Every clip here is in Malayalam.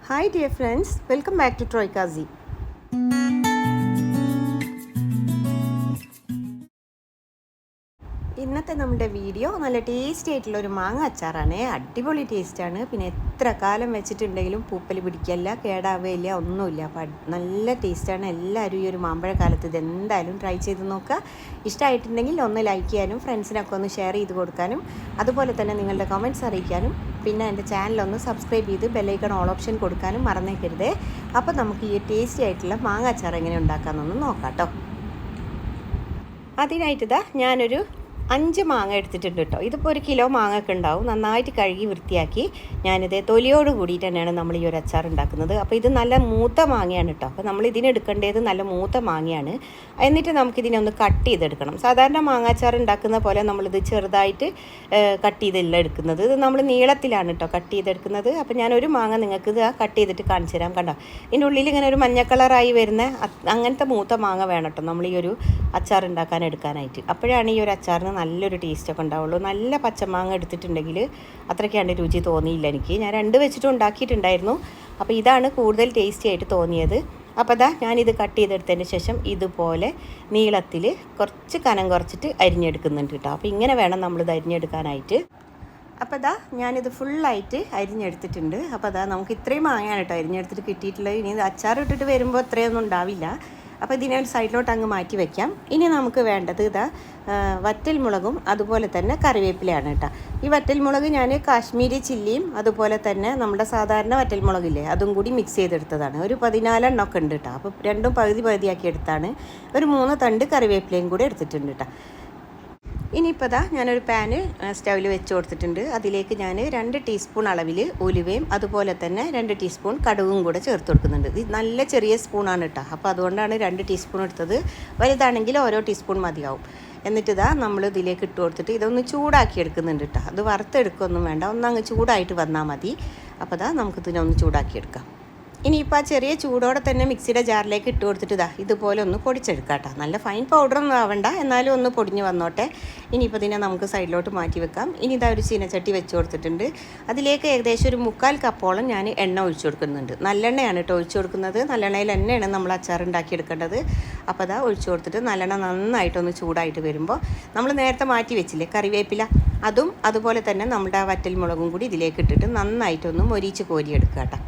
Hi dear friends, welcome back to Troikazi. ഇന്നത്തെ നമ്മുടെ വീഡിയോ നല്ല ടേസ്റ്റി ആയിട്ടുള്ള ഒരു മാങ്ങ അച്ചാറാണ്. അടിപൊളി ടേസ്റ്റാണ്. പിന്നെ എത്ര കാലം വെച്ചിട്ടുണ്ടെങ്കിലും പൂപ്പൽ പിടിക്കില്ല, കേടാവുകയില്ല, ഒന്നുമില്ല. അപ്പം നല്ല ടേസ്റ്റാണ്. എല്ലാവരും ഈ ഒരു മാമ്പഴക്കാലത്ത് ഇത് എന്തായാലും ട്രൈ ചെയ്ത് നോക്കുക. ഇഷ്ടമായിട്ടുണ്ടെങ്കിൽ ഒന്ന് ലൈക്ക് ചെയ്യാനും ഫ്രണ്ട്സിനൊക്കെ ഒന്ന് ഷെയർ ചെയ്ത് കൊടുക്കാനും അതുപോലെ തന്നെ നിങ്ങളുടെ കമൻറ്റ്സ് അറിയിക്കാനും പിന്നെ എൻ്റെ ചാനലൊന്ന് സബ്സ്ക്രൈബ് ചെയ്ത് ബെല്ലൈക്കൺ ഓൾ ഓപ്ഷൻ കൊടുക്കാനും മറന്നേക്കരുതേ. അപ്പോൾ നമുക്ക് ഈ ടേസ്റ്റി ആയിട്ടുള്ള മാങ്ങ അച്ചാർ എങ്ങനെ ഉണ്ടാക്കാമെന്നൊന്ന് നോക്കാം കേട്ടോ. അതിനായിട്ട് ഞാനൊരു 5 മാങ്ങ എടുത്തിട്ടുണ്ട് കേട്ടോ. ഇതിപ്പോൾ 1 കിലോ മാങ്ങ ഒക്കെ ഉണ്ടാവും. നന്നായിട്ട് കഴുകി വൃത്തിയാക്കി ഞാനിത് തൊലിയോട് കൂടിയിട്ട് തന്നെയാണ് നമ്മൾ ഈ ഒരു അച്ചാർ ഉണ്ടാക്കുന്നത്. അപ്പോൾ ഇത് നല്ല മൂത്ത മാങ്ങയാണ് കേട്ടോ. അപ്പോൾ നമ്മൾ ഇതിനെടുക്കേണ്ടത് നല്ല മൂത്ത മാങ്ങയാണ്. എന്നിട്ട് നമുക്കിതിനെ ഒന്ന് കട്ട് ചെയ്തെടുക്കണം. സാധാരണ മാങ്ങ അച്ചാർ ഉണ്ടാക്കുന്ന പോലെ നമ്മളിത് ചെറുതായിട്ട് കട്ട് ചെയ്തല്ല എടുക്കുന്നത്. ഇത് നമ്മൾ നീളത്തിലാണ് കേട്ടോ കട്ട് ചെയ്തെടുക്കുന്നത്. അപ്പോൾ ഞാനൊരു മാങ്ങ നിങ്ങൾക്ക് ഇത് കട്ട് ചെയ്തിട്ട് കാണിച്ചു തരാം. കണ്ടോ, ഇതിൻ്റെ ഉള്ളിൽ ഇങ്ങനെ ഒരു മഞ്ഞ കളറായി വരുന്ന അങ്ങനത്തെ മൂത്ത മാങ്ങ വേണം കേട്ടോ നമ്മൾ ഈ ഒരു അച്ചാർ എടുക്കാനായിട്ട്. അപ്പോഴാണ് ഈ ഒരു അച്ചാറിന് നല്ലൊരു ടേസ്റ്റൊക്കെ ഉണ്ടാവുള്ളൂ. നല്ല പച്ചമാങ്ങ എടുത്തിട്ടുണ്ടെങ്കിൽ അത്രയ്ക്കാണ്ട് രുചി തോന്നിയില്ല എനിക്ക്. ഞാൻ 2 വെച്ചിട്ടും ഉണ്ടാക്കിയിട്ടുണ്ടായിരുന്നു. അപ്പോൾ ഇതാണ് കൂടുതൽ ടേസ്റ്റി ആയിട്ട് തോന്നിയത്. അപ്പോൾ ഞാനിത് കട്ട് ചെയ്തെടുത്തതിന് ശേഷം ഇതുപോലെ നീളത്തിൽ കുറച്ച് കനം കുറച്ചിട്ട് അരിഞ്ഞെടുക്കുന്നുണ്ട് കേട്ടോ. അപ്പോൾ ഇങ്ങനെ വേണം നമ്മളിത് അരിഞ്ഞെടുക്കാനായിട്ട്. അപ്പോൾ ഞാനിത് ഫുള്ളായിട്ട് അരിഞ്ഞെടുത്തിട്ടുണ്ട്. അപ്പോൾ നമുക്ക് ഇത്രയും മാങ്ങയാണ് കേട്ടോ അരിഞ്ഞെടുത്തിട്ട് കിട്ടിയിട്ടുള്ളത്. ഇനി ഇത് അച്ചാർ ഇട്ടിട്ട് വരുമ്പോൾ അത്രയൊന്നും ഉണ്ടാവില്ല. അപ്പോൾ ഇതിനെ ഒരു സൈഡിലോട്ട് അങ്ങ് മാറ്റി വയ്ക്കാം. ഇനി നമുക്ക് വേണ്ടത് വറ്റൽമുളകും അതുപോലെ തന്നെ കറിവേപ്പിലയാണ് കേട്ടോ. ഈ വറ്റൽമുളക് ഞാൻ കാശ്മീരി ചില്ലിയും അതുപോലെ തന്നെ നമ്മുടെ സാധാരണ വറ്റൽമുളകില്ലേ അതും കൂടി മിക്സ് ചെയ്തെടുത്തതാണ്. ഒരു 14 എണ്ണമൊക്കെ ഉണ്ട് കേട്ടോ. അപ്പോൾ രണ്ടും പകുതിയാക്കി എടുത്താണ്. ഒരു 3 തണ്ട് കറിവേപ്പിലയും കൂടി എടുത്തിട്ടുണ്ട് കേട്ടോ. ഇനിയിപ്പോൾ ഞാനൊരു പാന് സ്റ്റൗവിൽ വെച്ച് കൊടുത്തിട്ടുണ്ട്. അതിലേക്ക് ഞാൻ 2 ടീസ്പൂൺ അളവിൽ ഉലുവയും അതുപോലെ തന്നെ 2 ടീസ്പൂൺ കടുകും കൂടെ ചേർത്ത് കൊടുക്കുന്നുണ്ട്. ഇത് നല്ല ചെറിയ സ്പൂണാണ് കേട്ടോ. അപ്പോൾ അതുകൊണ്ടാണ് 2 ടീസ്പൂൺ എടുത്തത്. വലുതാണെങ്കിൽ ഓരോ ടീസ്പൂൺ മതിയാവും. എന്നിട്ട് നമ്മൾ ഇതിലേക്ക് ഇട്ട് കൊടുത്തിട്ട് ഇതൊന്ന് ചൂടാക്കി എടുക്കുന്നുണ്ട് കേട്ടോ. അത് വറുത്തെടുക്കൊന്നും വേണ്ട, ഒന്നങ്ങ് ചൂടായിട്ട് വന്നാൽ മതി. അപ്പോൾ നമുക്കിതിനെ ഒന്ന് ചൂടാക്കിയെടുക്കാം. ഇനിയിപ്പോൾ ആ ചെറിയ ചൂടോടെ തന്നെ മിക്സിയുടെ ജാറിലേക്ക് ഇട്ട് കൊടുത്തിട്ട് ഇതുപോലെ ഒന്ന് പൊടിച്ചെടുക്കാം കേട്ടോ. നല്ല ഫൈൻ പൗഡറൊന്നും ആവണ്ട, എന്നാലും ഒന്ന് പൊടിഞ്ഞ് വന്നോട്ടെ. ഇനിയിപ്പോൾ ഇതിനെ നമുക്ക് സൈഡിലോട്ട് മാറ്റി വെക്കാം. ഇനി ഒരു ചീനച്ചട്ടി വെച്ച് കൊടുത്തിട്ടുണ്ട്. അതിലേക്ക് ഏകദേശം ഒരു 3/4 കപ്പോളം ഞാൻ എണ്ണ ഒഴിച്ചു കൊടുക്കുന്നുണ്ട്. നല്ലെണ്ണയാണ് കേട്ടോ ഒഴിച്ചു കൊടുക്കുന്നത്. നല്ലെണ്ണയിൽ തന്നെയാണ് നമ്മൾ അച്ചാർ ഉണ്ടാക്കിയെടുക്കേണ്ടത്. അപ്പോൾ ഒഴിച്ചു കൊടുത്തിട്ട് നല്ലെണ്ണ നന്നായിട്ടൊന്ന് ചൂടായിട്ട് വരുമ്പോൾ നമ്മൾ നേരത്തെ മാറ്റി വെച്ചില്ലേ കറിവേപ്പില, അതും അതുപോലെ തന്നെ നമ്മുടെ ആ വറ്റൽമുളകും കൂടി ഇതിലേക്ക് ഇട്ടിട്ട് നന്നായിട്ടൊന്ന് മൊരിച്ച് കോരിയെടുക്കുക കേട്ടോ.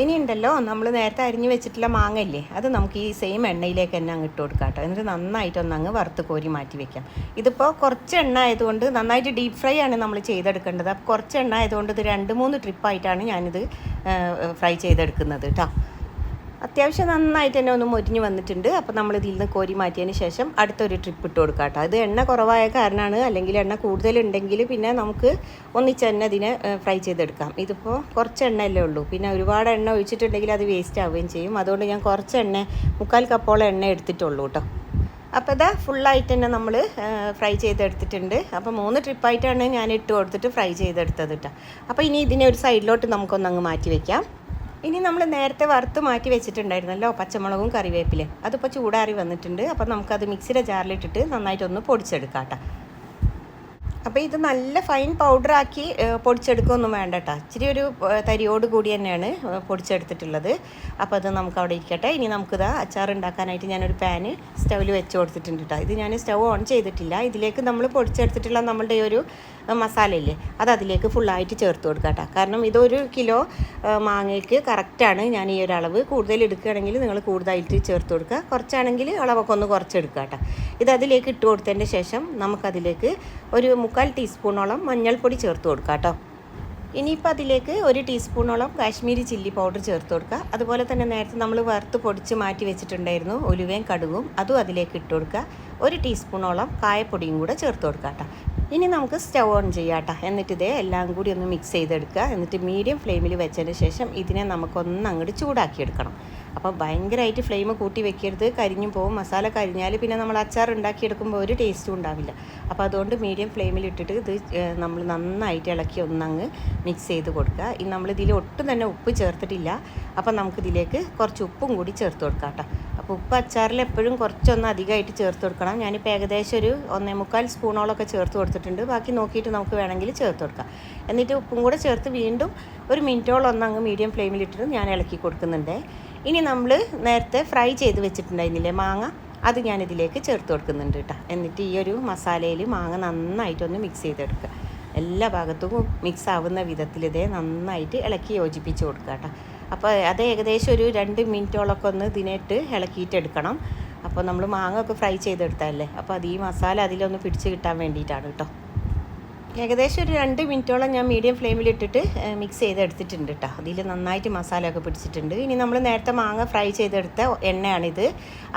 ഇനി ഉണ്ടല്ലോ നമ്മൾ നേരത്തെ അരിഞ്ഞ് വെച്ചിട്ടുള്ള മാങ്ങയില്ലേ അത് നമുക്ക് ഈ സെയിം എണ്ണയിലേക്ക് തന്നെ അങ്ങ് ഇട്ട് കൊടുക്കാം കേട്ടോ. എന്നിട്ട് നന്നായിട്ടൊന്ന് അങ്ങ് വറുത്ത് കോരി മാറ്റി വെക്കാം. ഇതിപ്പോൾ കുറച്ച് എണ്ണ ആയതുകൊണ്ട് നന്നായിട്ട് ഡീപ്പ് ഫ്രൈ ആണ് നമ്മൾ ചെയ്തെടുക്കേണ്ടത്. അപ്പോൾ കുറച്ച് എണ്ണ ആയതുകൊണ്ട് ഇത് 2-3 ട്രിപ്പായിട്ടാണ് ഞാനിത് ഫ്രൈ ചെയ്തെടുക്കുന്നത് കേട്ടോ. അത്യാവശ്യം നന്നായിട്ട് തന്നെ ഒന്ന് മൊരിഞ്ഞ് വന്നിട്ടുണ്ട്. അപ്പോൾ നമ്മൾ ഇതിൽ നിന്ന് കോരി മാറ്റിയതിന് ശേഷം അടുത്തൊരു ട്രിപ്പ് ഇട്ട് കൊടുക്കാം കേട്ടോ. ഇത് എണ്ണ കുറവായ കാരണമാണ്. അല്ലെങ്കിൽ എണ്ണ കൂടുതലുണ്ടെങ്കിൽ പിന്നെ നമുക്ക് ഒന്നിച്ച് തന്നെ ഇതിനെ ഫ്രൈ ചെയ്തെടുക്കാം. ഇതിപ്പോൾ കുറച്ച് എണ്ണയല്ലേ ഉള്ളൂ. പിന്നെ ഒരുപാട് എണ്ണ ഒഴിച്ചിട്ടുണ്ടെങ്കിൽ അത് വേസ്റ്റ് ആവുകയും ചെയ്യും. അതുകൊണ്ട് ഞാൻ കുറച്ച് എണ്ണ 3/4 കപ്പോളം എണ്ണ എടുത്തിട്ടുള്ളൂ കേട്ടോ. അപ്പോൾ ഫുള്ളായിട്ട് തന്നെ നമ്മൾ ഫ്രൈ ചെയ്തെടുത്തിട്ടുണ്ട്. അപ്പോൾ 3 ട്രിപ്പായിട്ടാണ് ഞാൻ ഇട്ട് കൊടുത്തിട്ട് ഫ്രൈ ചെയ്തെടുത്തത് കേട്ടോ. അപ്പോൾ ഇനി ഇതിനെ ഒരു സൈഡിലോട്ട് നമുക്കൊന്നങ്ങ് മാറ്റി വയ്ക്കാം. ഇനി നമ്മൾ നേരത്തെ വറുത്ത് മാറ്റി വെച്ചിട്ടുണ്ടായിരുന്നല്ലോ പച്ചമുളകും കറിവേപ്പിലയും, അതിപ്പോൾ ചൂടാറി വന്നിട്ടുണ്ട്. അപ്പോൾ നമുക്കത് മിക്സിയുടെ ജാറിലിട്ടിട്ട് നന്നായിട്ടൊന്ന് പൊടിച്ചെടുക്കാം കേട്ടോ. അപ്പോൾ ഇത് നല്ല ഫൈൻ പൗഡറാക്കി പൊടിച്ചെടുക്കുകയൊന്നും വേണ്ട കേട്ടോ. ഇച്ചിരി ഒരു തരിയോട് കൂടി തന്നെയാണ് പൊടിച്ചെടുത്തിട്ടുള്ളത്. അപ്പോൾ അത് നമുക്ക് അവിടെ ഇരിക്കട്ടെ. ഇനി നമുക്കിത് അച്ചാർ ഉണ്ടാക്കാനായിട്ട് ഞാനൊരു പാന് സ്റ്റൗവിൽ വെച്ച് കൊടുത്തിട്ടുണ്ട് കേട്ടോ. ഇത് ഞാൻ സ്റ്റൗ ഓൺ ചെയ്തിട്ടില്ല. ഇതിലേക്ക് നമ്മൾ പൊടിച്ചെടുത്തിട്ടുള്ള നമ്മളുടെ ഒരു മസാലയില്ലേ അത് അതിലേക്ക് ഫുള്ളായിട്ട് ചേർത്ത് കൊടുക്കാം കേട്ടോ. കാരണം ഇതൊരു കിലോ മാങ്ങയ്ക്ക് കറക്റ്റാണ് ഞാൻ ഈ ഒരു അളവ്. കൂടുതൽ എടുക്കുകയാണെങ്കിൽ നിങ്ങൾ കൂടുതലായിട്ട് ചേർത്ത് കൊടുക്കുക, കുറച്ചാണെങ്കിൽ അളവൊക്കെ ഒന്ന് കുറച്ചെടുക്കുക കേട്ടോ. ഇത് അതിലേക്ക് ഇട്ട് കൊടുത്തതിൻ്റെ ശേഷം നമുക്കതിലേക്ക് ഒരു 3/4 ടീസ്പൂണോളം മഞ്ഞൾപ്പൊടി ചേർത്ത് കൊടുക്കാം കേട്ടോ. ഇനിയിപ്പോൾ അതിലേക്ക് 1 ടീസ്പൂണോളം കാശ്മീരി ചില്ലി പൗഡർ ചേർത്ത് കൊടുക്കുക. അതുപോലെ തന്നെ നേരത്തെ നമ്മൾ വറുത്ത് പൊടിച്ച് മാറ്റി വെച്ചിട്ടുണ്ടായിരുന്നു ഉലുവയും കടുകും, അതും അതിലേക്ക് ഇട്ട് കൊടുക്കുക. 1 ടീസ്പൂണോളം കായപ്പൊടിയും കൂടെ ചേർത്ത് കൊടുക്കാം കേട്ടോ. ഇനി നമുക്ക് സ്റ്റൗ ഓൺ ചെയ്യാം കേട്ടോ. എന്നിട്ട് എല്ലാം കൂടി ഒന്ന് മിക്സ് ചെയ്തെടുക്കുക. എന്നിട്ട് മീഡിയം ഫ്ലെയിമിൽ വെച്ചതിന് ശേഷം ഇതിനെ നമുക്കൊന്ന് അങ്ങോട്ട് ചൂടാക്കിയെടുക്കണം. അപ്പോൾ ഭയങ്കരമായിട്ട് ഫ്ലെയിം കൂട്ടി വെക്കരുത്, കരിഞ്ഞു പോകും. മസാല കരിഞ്ഞാൽ പിന്നെ നമ്മൾ അച്ചാർ ഉണ്ടാക്കിയെടുക്കുമ്പോൾ ഒരു ടേസ്റ്റും ഉണ്ടാവില്ല. അപ്പോൾ അതുകൊണ്ട് മീഡിയം ഫ്ലെയിമിലിട്ടിട്ട് ഇത് നമ്മൾ നന്നായിട്ട് ഇളക്കി ഒന്നങ്ങ് മിക്സ് ചെയ്ത് കൊടുക്കുക. ഇനി നമ്മളിതിൽ ഒട്ടും തന്നെ ഉപ്പ് ചേർത്തിട്ടില്ല. അപ്പോൾ നമുക്കിതിലേക്ക് കുറച്ച് ഉപ്പും കൂടി ചേർത്ത് കൊടുക്കാം കേട്ടോ. അപ്പോൾ അപ്പോൾ ഉപ്പ് അച്ചാറിൽ എപ്പോഴും കുറച്ചൊന്ന് അധികമായിട്ട് ചേർത്ത് കൊടുക്കണം. ഞാനിപ്പോൾ ഏകദേശം ഒരു 1.25 സ്പൂണോളൊക്കെ ചേർത്ത് കൊടുത്തിട്ടുണ്ട്. ബാക്കി നോക്കിയിട്ട് നമുക്ക് വേണമെങ്കിൽ ചേർത്ത് കൊടുക്കാം. എന്നിട്ട് ഉപ്പും കൂടെ ചേർത്ത് വീണ്ടും ഒരു മിനിറ്റോളം അങ്ങ് മീഡിയം ഫ്ലെയിമിലിട്ടിട്ട് ഞാൻ ഇളക്കി കൊടുക്കുന്നുണ്ട്. ഇനി നമ്മൾ നേരത്തെ ഫ്രൈ ചെയ്ത് വെച്ചിട്ടുണ്ടായിരുന്നില്ലേ മാങ്ങ, അത് ഞാനിതിലേക്ക് ചേർത്ത് കൊടുക്കുന്നുണ്ട് കേട്ടോ. എന്നിട്ട് ഈ ഒരു മസാലയിൽ മാങ്ങ നന്നായിട്ടൊന്ന് മിക്സ് ചെയ്തെടുക്കുക. എല്ലാ ഭാഗത്തും മിക്സ് ആവുന്ന വിധത്തിൽ ഇതേ നന്നായിട്ട് ഇളക്കി യോജിപ്പിച്ച് കൊടുക്കുക കേട്ടോ. അപ്പോൾ അത് ഏകദേശം ഒരു 2 മിനിറ്റോളൊക്കെ ഒന്ന് ഇതിനായിട്ട് ഇളക്കിയിട്ടെടുക്കണം. അപ്പോൾ നമ്മൾ മാങ്ങ ഒക്കെ ഫ്രൈ ചെയ്തെടുത്തതല്ലേ, അപ്പോൾ അത് ഈ മസാല അതിലൊന്ന് പിടിച്ച് കിട്ടാൻ വേണ്ടിയിട്ടാണ് കേട്ടോ. ഏകദേശം ഒരു 2 മിനിറ്റോളം ഞാൻ മീഡിയം ഫ്ലെയിമിലിട്ടിട്ട് മിക്സ് ചെയ്തെടുത്തിട്ടുണ്ട് കേട്ടോ. അതിൽ നന്നായിട്ട് മസാലയൊക്കെ പിടിച്ചിട്ടുണ്ട്. ഇനി നമ്മൾ നേരത്തെ മാങ്ങ ഫ്രൈ ചെയ്തെടുത്ത എണ്ണയാണിത്.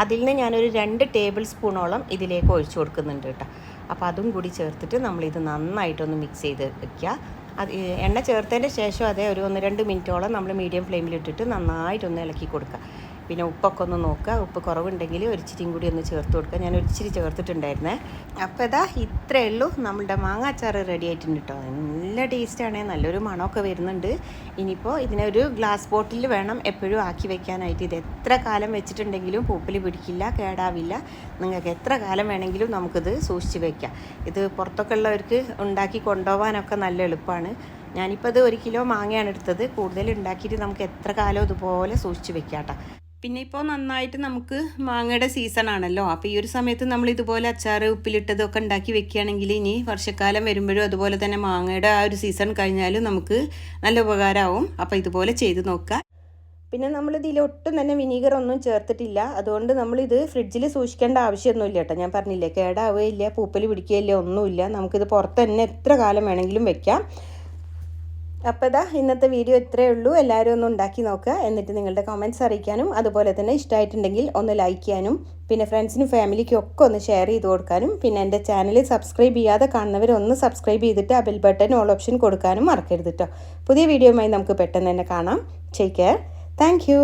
അതിൽ നിന്ന് ഞാനൊരു 2 ടേബിൾ സ്പൂണോളം ഇതിലേക്ക് ഒഴിച്ചു കൊടുക്കുന്നുണ്ട് കേട്ടോ. അപ്പോൾ അതും കൂടി ചേർത്തിട്ട് നമ്മളിത് നന്നായിട്ടൊന്ന് മിക്സ് ചെയ്ത് വയ്ക്കുക. അത് എണ്ണ ചേർത്തതിൻ്റെ ശേഷം അതേ ഒരു 1-2 മിനിറ്റോളം നമ്മൾ മീഡിയം ഫ്ലെയിമിലിട്ടിട്ട് നന്നായിട്ടൊന്ന് ഇളക്കി കൊടുക്കുക. പിന്നെ ഉപ്പൊക്കെ ഒന്ന് നോക്കുക. ഉപ്പ് കുറവുണ്ടെങ്കിൽ ഒരിച്ചിരിയും കൂടി ഒന്ന് ചേർത്ത് കൊടുക്കുക. ഞാൻ ഒരിച്ചിരി ചേർത്തിട്ടുണ്ടായിരുന്നേ. അപ്പോൾ ഇതാ ഇത്രയേ ഉള്ളൂ, നമ്മളുടെ മാങ്ങ അച്ചാർ റെഡി ആയിട്ടുണ്ട് കേട്ടോ. നല്ല ടേസ്റ്റാണ്, നല്ലൊരു മണമൊക്കെ വരുന്നുണ്ട്. ഇനിയിപ്പോൾ ഇതിനൊരു ഗ്ലാസ് ബോട്ടിൽ വേണം എപ്പോഴും ആക്കി വെക്കാനായിട്ട്. ഇത് എത്ര കാലം വെച്ചിട്ടുണ്ടെങ്കിലും പൂപ്പൽ പിടിക്കില്ല, കേടാവില്ല. നിങ്ങൾക്ക് എത്ര കാലം വേണമെങ്കിലും നമുക്കിത് സൂക്ഷിച്ച് വയ്ക്കാം. ഇത് പുറത്തൊക്കെ ഉള്ളവർക്ക് ഉണ്ടാക്കി കൊണ്ടുപോകാനൊക്കെ നല്ല എളുപ്പമാണ്. ഞാനിപ്പോൾ ഇത് 1 കിലോ മാങ്ങയാണ് എടുത്തത്. കൂടുതൽ ഉണ്ടാക്കിയിട്ട് നമുക്ക് എത്ര കാലം ഇതുപോലെ സൂക്ഷിച്ച് വെക്കാം കേട്ടോ. പിന്നെ ഇപ്പോൾ നന്നായിട്ട് നമുക്ക് മാങ്ങയുടെ സീസൺ ആണല്ലോ. അപ്പോൾ ഈ ഒരു സമയത്ത് നമ്മൾ ഇതുപോലെ അച്ചാർ ഉപ്പിലിട്ടതൊക്കെ ഉണ്ടാക്കി വെക്കുകയാണെങ്കിൽ ഇനി വർഷക്കാലം വരുമ്പോഴും അതുപോലെ തന്നെ മാങ്ങയുടെ ആ ഒരു സീസൺ കഴിഞ്ഞാലും നമുക്ക് നല്ല ഉപകാരമാവും. അപ്പോൾ ഇതുപോലെ ചെയ്ത് നോക്കുക. പിന്നെ നമ്മളിതിൽ ഒട്ടും തന്നെ വിനീഗർ ഒന്നും ചേർത്തിട്ടില്ല. അതുകൊണ്ട് നമ്മളിത് ഫ്രിഡ്ജിൽ സൂക്ഷിക്കേണ്ട ആവശ്യമൊന്നുമില്ല കേട്ടോ. ഞാൻ പറഞ്ഞില്ലേ, കേടാവുകയില്ല, പൂപ്പൽ പിടിക്കുകയില്ല, ഒന്നുമില്ല. നമുക്കിത് പുറത്ത് തന്നെ എത്ര കാലം വേണമെങ്കിലും വെക്കാം. അപ്പോൾ ഇതാ ഇന്നത്തെ വീഡിയോ ഇത്രയേ ഉള്ളൂ. എല്ലാവരും ഒന്ന് ഉണ്ടാക്കി നോക്കുക. എന്നിട്ട് നിങ്ങളുടെ കമൻറ്റ്സ് അറിയിക്കാനും അതുപോലെ തന്നെ ഇഷ്ടമായിട്ടുണ്ടെങ്കിൽ ഒന്ന് ലൈക്ക് ചെയ്യാനും പിന്നെ ഫ്രണ്ട്സിനും ഫാമിലിക്കും ഒക്കെ ഒന്ന് ഷെയർ ചെയ്ത് കൊടുക്കാനും പിന്നെ എൻ്റെ ചാനൽ സബ്സ്ക്രൈബ് ചെയ്യാതെ കാണുന്നവരൊന്ന് സബ്സ്ക്രൈബ് ചെയ്തിട്ട് ആ ബെൽ ബട്ടൺ ഓൾ ഓപ്ഷൻ കൊടുക്കാനും മറക്കരുത് കേട്ടോ. പുതിയ വീഡിയോയുമായി നമുക്ക് പെട്ടെന്ന് തന്നെ കാണാം. Take care. Thank you.